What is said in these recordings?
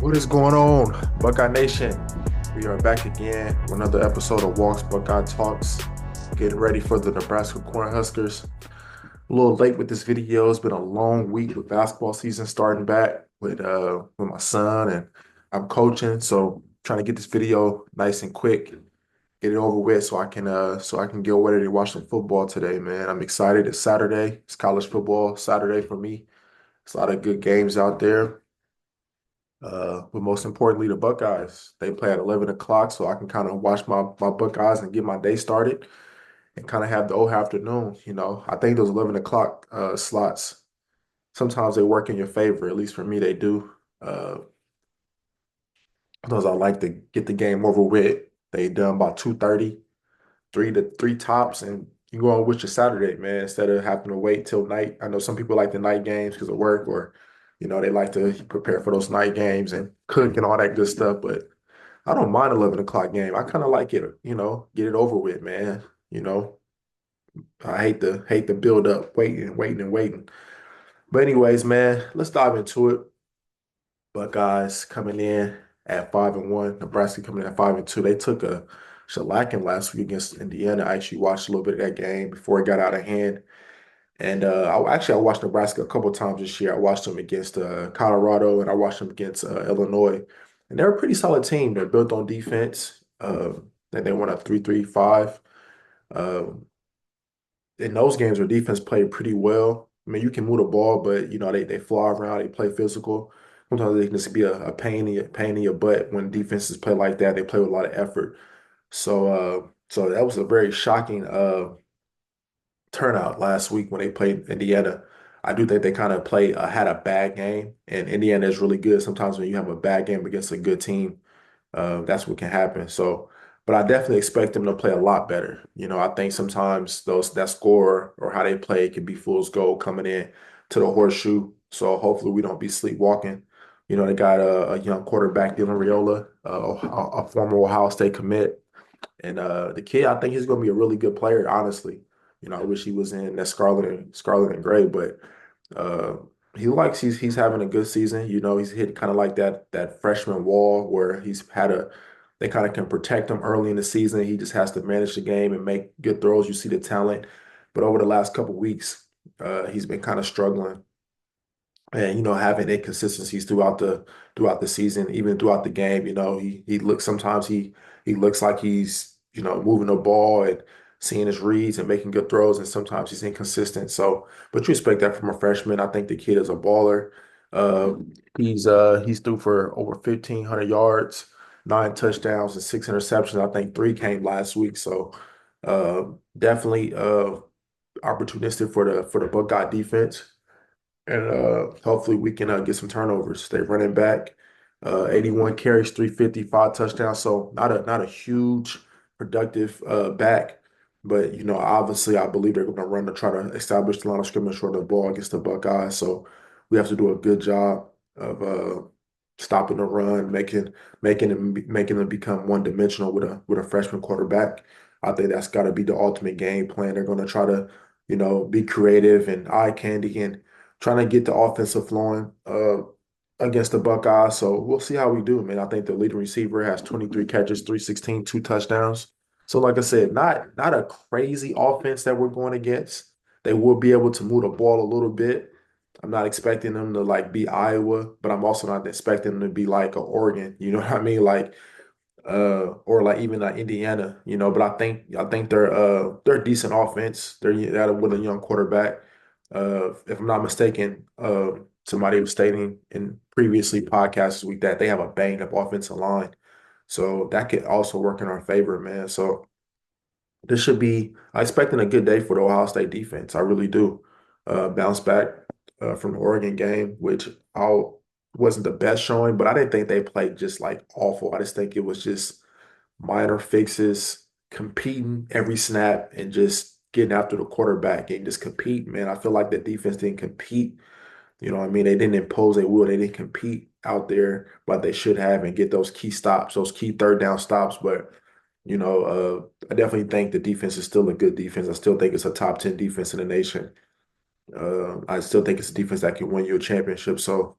What is going on, Buckeye Nation? We are back again with another episode of Walks Buckeye Talks. Getting ready for the Nebraska Cornhuskers. A little late with this video. It's been a long week with basketball season starting back with my son, and I'm coaching, so trying to get this video nice and quick, get it over with, so I can get ready to watch some football today, man. I'm excited. It's Saturday. It's college football Saturday for me. There's a lot of good games out there. But most importantly, the Buckeyes. They play at 11 o'clock, so I can kind of watch my Buckeyes and get my day started and kind of have the whole afternoon. I think those 11 o'clock slots, sometimes they work in your favor. At least for me, they do. Uh, those I like to get the game over with. They done about 2:30, three tops, and you go on with your Saturday, man, instead of having to wait till night. I know some people like the night games because of work, or they like to prepare for those night games and cook and all that good stuff. But I don't mind 11 o'clock game. I kind of like it, get it over with, man. You know, I hate the build up, waiting and waiting and waiting. But anyways, man, let's dive into it. Buckeyes coming in at 5-1. Nebraska coming in at 5-2. They took a shellacking last week against Indiana. I actually watched a little bit of that game before it got out of hand. And I watched Nebraska a couple times this year. I watched them against Colorado, and I watched them against Illinois. And they're a pretty solid team. They're built on defense. And they won a 3-3-5. Um, in those games where defense played pretty well. I mean, you can move the ball, but they fly around, they play physical. Sometimes they can just be a pain in your butt when defenses play like that. They play with a lot of effort. So that was a very shocking turnout last week when they played Indiana. I do think they kind of had a bad game, and Indiana is really good. Sometimes when you have a bad game against a good team, that's what can happen. So, but I definitely expect them to play a lot better. I think sometimes that score or how they play can be fool's gold coming in to the horseshoe. So hopefully we don't be sleepwalking. They got a young quarterback, Dylan Raiola, a former Ohio State commit. And the kid, I think he's going to be a really good player, honestly. I wish he was in that Scarlet and Gray, but uh, he's having a good season. He's hit kind of like that freshman wall where they kind of can protect him early in the season. He just has to manage the game and make good throws. You see the talent, but over the last couple weeks, he's been kind of struggling and having inconsistencies throughout the season, even throughout the game. He looks sometimes he looks like he's moving the ball and seeing his reads and making good throws, and sometimes he's inconsistent. So, but you expect that from a freshman. I think the kid is a baller. Uh, he's threw for over 1,500 yards, 9 touchdowns, and 6 interceptions. I think three came last week. So, definitely opportunistic for the Buckeye defense. And hopefully we can get some turnovers. They running back, 81 carries, 355 touchdowns. So not a huge productive back, but obviously I believe they're going to run to try to establish the line of scrimmage for the ball against the Buckeyes. So we have to do a good job of stopping the run, making them become one dimensional with a freshman quarterback. I think that's got to be the ultimate game plan. They're going to try to be creative and eye candy and trying to get the offensive flowing against the Buckeyes. So we'll see how we do, man. I think the leading receiver has 23 catches, 316, 2 touchdowns. So like I said, not a crazy offense that we're going against. They will be able to move the ball a little bit. I'm not expecting them to like be Iowa, but I'm also not expecting them to be like a Oregon. You know what I mean? Like or like even like Indiana, but I think they're a decent offense. They're with a young quarterback. If I'm not mistaken, somebody was stating in previously podcasts this week that they have a banged up offensive line. So that could also work in our favor, man. So this should be I'm expecting a good day for the Ohio State defense. I really do. Bounce back from the Oregon game, which I wasn't the best showing, but I didn't think they played just like awful. I just think it was just minor fixes, competing every snap and just getting after the quarterback and just compete, man. I feel like the defense didn't compete. You know what I mean? They didn't impose their will. They didn't compete out there, but they should have and get those key stops, those key third down stops. But, I definitely think the defense is still a good defense. I still think it's a top 10 defense in the nation. I still think it's a defense that can win you a championship. So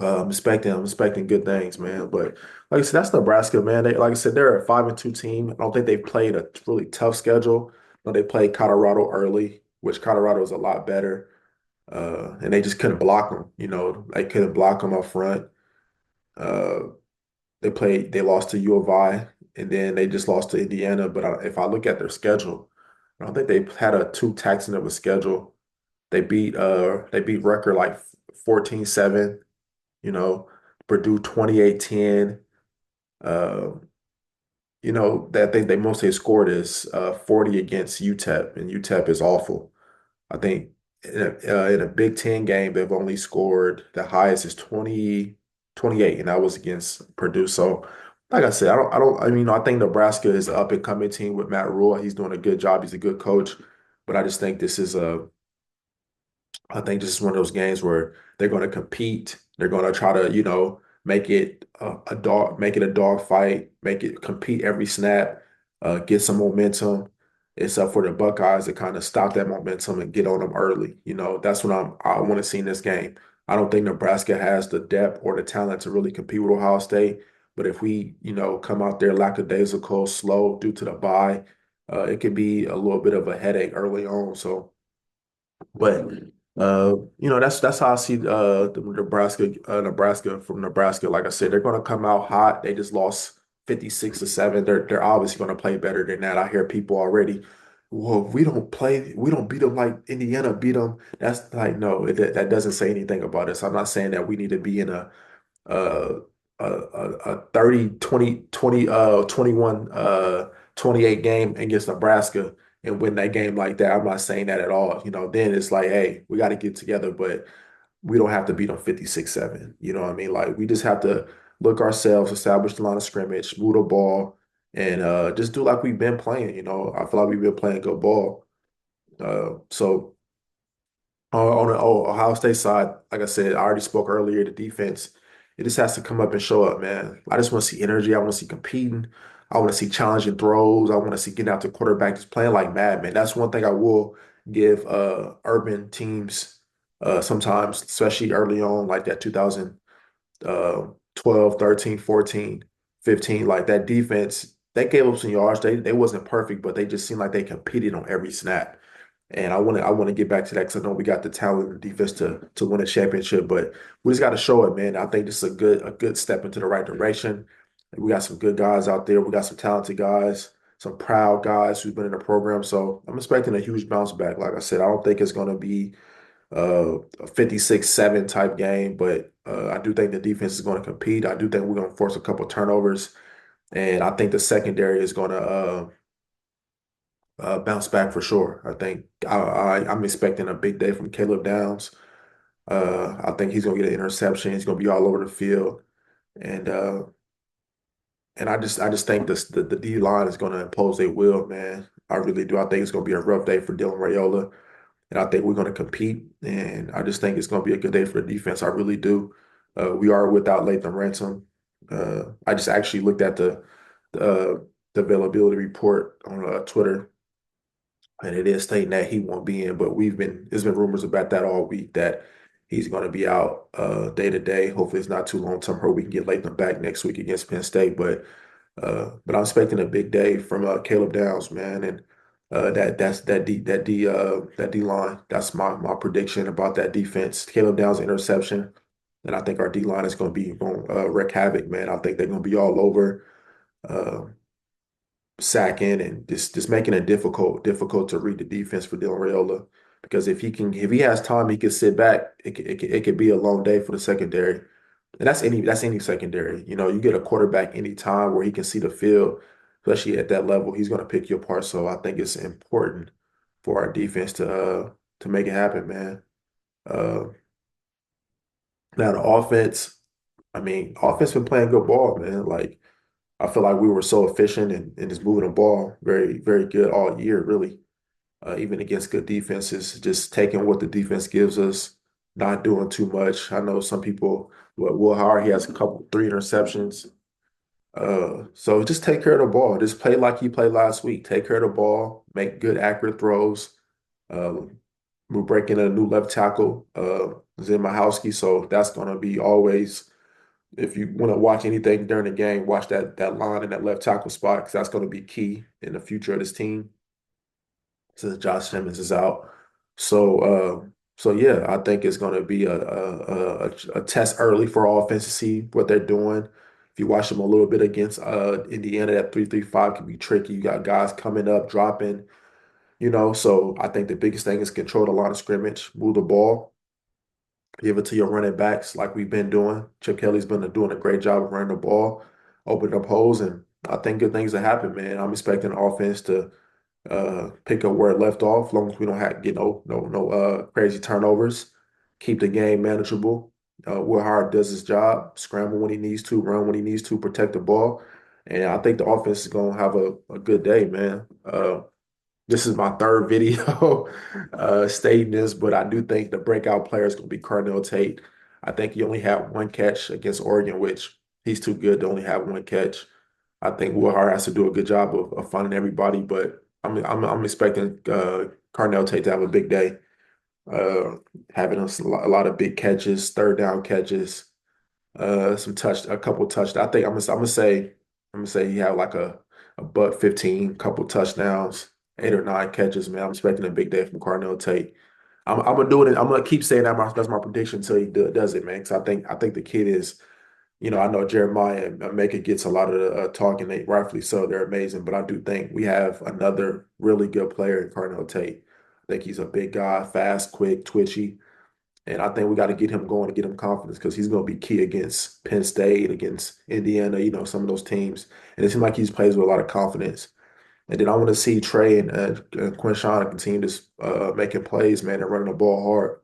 I'm expecting good things, man. But like I said, that's Nebraska, man. Like I said, they're a 5-2 team. I don't think they've played a really tough schedule. No, they played Colorado early, which Colorado is a lot better. And they just couldn't block them. They couldn't block them up front. Uh, they lost to U of I, and then they just lost to Indiana. But if I look at their schedule, I don't think they had a too taxing of a schedule. They beat Rutgers like 14-7. Purdue 28-10. Uh, that I think they mostly scored is 40 against UTEP, and UTEP is awful. I think in a Big Ten game, they've only scored the highest is 28, and that was against Purdue. So, like I said, I think Nebraska is an up and coming team with Matt Rule. He's doing a good job. He's a good coach, but I just think I think this is one of those games where they're going to compete. They're going to try to, make it a dog fight, make it compete every snap, get some momentum. It's up for the Buckeyes to kind of stop that momentum and get on them early. That's what I want to see in this game. I don't think Nebraska has the depth or the talent to really compete with Ohio State. But if we, come out there lackadaisical, slow due to the bye, it could be a little bit of a headache early on. So. But that's how I see the Nebraska from Nebraska. Like I said, they're going to come out hot. They just lost 56-7. They're obviously going to play better than that. I hear people already. Well, if we don't beat them like Indiana beat them. That's like no, that doesn't say anything about us. I'm not saying that we need to be in uh, a 30, 20, 20, 21, 28 game against Nebraska and win that game like that. I'm not saying that at all. Then it's like, hey, we got to get together, but we don't have to beat them 56-7. You know what I mean? Like we just have to look ourselves, establish the line of scrimmage, move the ball, and just do like we've been playing. I feel like we've been playing good ball. So on the Ohio State side, like I said, I already spoke earlier, the defense, it just has to come up and show up, man. I just want to see energy. I want to see competing. I want to see challenging throws. I want to see getting out the quarterback just playing like mad, man. That's one thing I will give urban teams sometimes, especially early on, like that 2012, 13, 14, 15, like that defense, they gave up some yards. They wasn't perfect, but they just seemed like they competed on every snap. And I want to get back to that because I know we got the talent and defense to win a championship, but we just got to show it, man. I think this is a good step into the right direction. We got some good guys out there. We got some talented guys, some proud guys who've been in the program. So I'm expecting a huge bounce back. Like I said, I don't think it's going to be a 56-7 type game, but I do think the defense is going to compete. I do think we're going to force a couple turnovers, and I think the secondary is going to bounce back for sure. I think I'm expecting a big day from Caleb Downs. I think he's gonna get an interception. He's gonna be all over the field, and uh, and I just think the D line is gonna impose their will, man. I really do. I think it's gonna be a rough day for Dylan Raiola, and I think we're gonna compete. And I just think it's gonna be a good day for the defense. I really do. We are without Latham Ransom. I just actually looked at the availability report on Twitter. And it is stating that he won't be in, but there's been rumors about that all week that he's going to be out day to day. Hopefully, it's not too long term. Hope we can get Latham back next week against Penn State. But I'm expecting a big day from Caleb Downs, man, and that D line. That's my prediction about that defense. Caleb Downs interception, and I think our D line is going to wreak havoc, man. I think they're going to be all over. Uh, Sacking and just making it difficult to read the defense for Dylan Raiola. Because if he has time, he can sit back. It could be a long day for the secondary, and that's any secondary. You get a quarterback anytime where he can see the field, especially at that level, he's going to pick you apart. So I think it's important for our defense to make it happen, man. Uh, Now the offense, I mean, offense been playing good ball, man. Like. I feel like we were so efficient and just moving the ball very, very good all year, really. Even against good defenses, just taking what the defense gives us, not doing too much. I know some people, Will Howard, he has three interceptions. So just take care of the ball. Just play like you played last week. Take care of the ball, make good, accurate throws. We're breaking a new left tackle. Zimahowski. So that's gonna be always if you want to watch anything during the game, watch that line in that left tackle spot because that's going to be key in the future of this team since Josh Simmons is out. So so yeah, I think it's going to be a test early for our offense to see what they're doing. If you watch them a little bit against Indiana, that 3-3-5 can be tricky. You got guys coming up, dropping, So I think the biggest thing is control the line of scrimmage, move the ball. Give it to your running backs like we've been doing. Chip Kelly's been doing a great job of running the ball, opening up holes, and I think good things will happen, man. I'm expecting the offense to pick up where it left off, as long as we don't have get no crazy turnovers. Keep the game manageable. Will Howard does his job, scramble when he needs to, run when he needs to, protect the ball, and I think the offense is gonna have a good day, man. This is my third video stating this, but I do think the breakout player is going to be Carnell Tate. I think he only had one catch against Oregon, which he's too good to only have one catch. I think Will Hart has to do a good job of finding everybody, but I'm expecting Carnell Tate to have a big day, uh, having a lot of big catches, third down catches, a couple touchdowns. I think I'm gonna say he had like a buck 15, couple touchdowns, 8 or 9 catches. Man, I'm expecting a big day from Carnell Tate. I'm gonna do it. I'm gonna keep saying that. That's my prediction until he does it, man. Because I think the kid is. I know Jeremiah and Mecca gets a lot of the talking, they rightfully so. They're amazing, but I do think we have another really good player in Carnell Tate. I think he's a big guy, fast, quick, twitchy. And I think we got to get him going to get him confidence because he's going to be key against Penn State, against Indiana, some of those teams. And it seems like he's plays with a lot of confidence. And then I want to see Trey and Quinshawn continue to making plays, man, and running the ball hard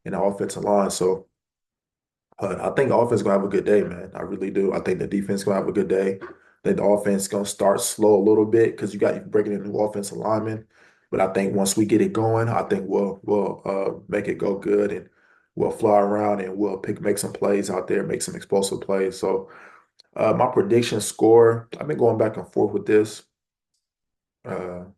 in the offensive line. So I think the offense is going to have a good day, man. I really do. I think the defense is going to have a good day. I think the offense is going to start slow a little bit because you breaking in new offensive linemen. But I think once we get it going, I think we'll make it go good and we'll fly around and we'll make some plays out there, make some explosive plays. So my prediction score, I've been going back and forth with this. I'm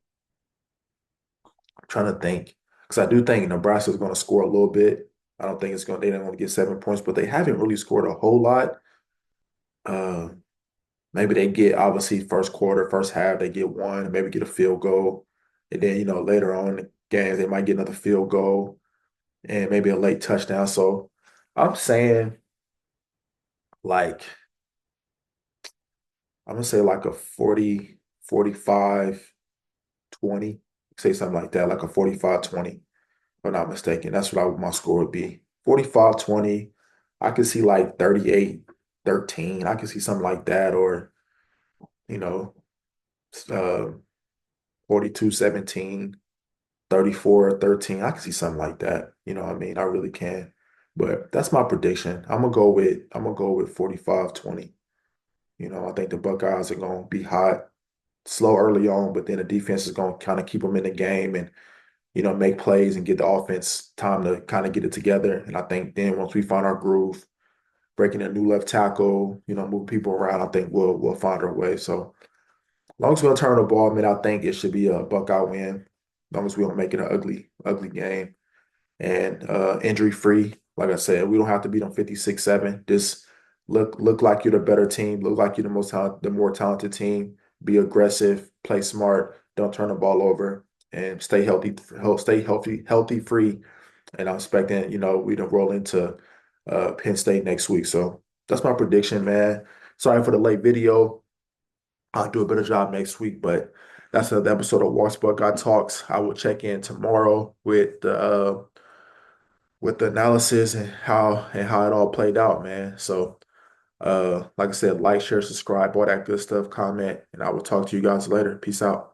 trying to think because I do think Nebraska is going to score a little bit. I don't think they're not going to get 7 points, but they haven't really scored a whole lot. Uh, Maybe they get obviously first quarter, first half, they get one, maybe get a field goal. And then, later on in the games, they might get another field goal and maybe a late touchdown. So I'm saying like, I'm gonna say like a 40, 45, 20. Say something like that, like a 45-20, if I'm not mistaken. That's my score would be. 45-20. I could see like 38-13. I could see something like that, or, you know, uh, 42-17, 34-13. I can see something like that. You know what I mean? I really can. But that's my prediction. I'm gonna go with 45-20. I think the Buckeyes are gonna be hot, slow early on, but then the defense is gonna kind of keep them in the game and make plays and get the offense time to kind of get it together. And I think then once we find our groove, breaking a new left tackle, moving people around, I think we'll find our way. So as long as we don't turn the ball, man, I think it should be a Buckeye win. As long as we don't make it an ugly, ugly game and injury free. Like I said, we don't have to beat them 56-7. Just look like you're the better team. Look like you're the more talented team. Be aggressive, play smart, don't turn the ball over, and stay healthy, free. And I'm expecting, we don't roll into Penn State next week. So that's my prediction, man. Sorry for the late video. I'll do a better job next week, but that's another episode of Watch Buckeye Talks. I will check in tomorrow with the analysis and how it all played out, man. So like I said, like, share, subscribe, all that good stuff, comment, and I will talk to you guys later. Peace out.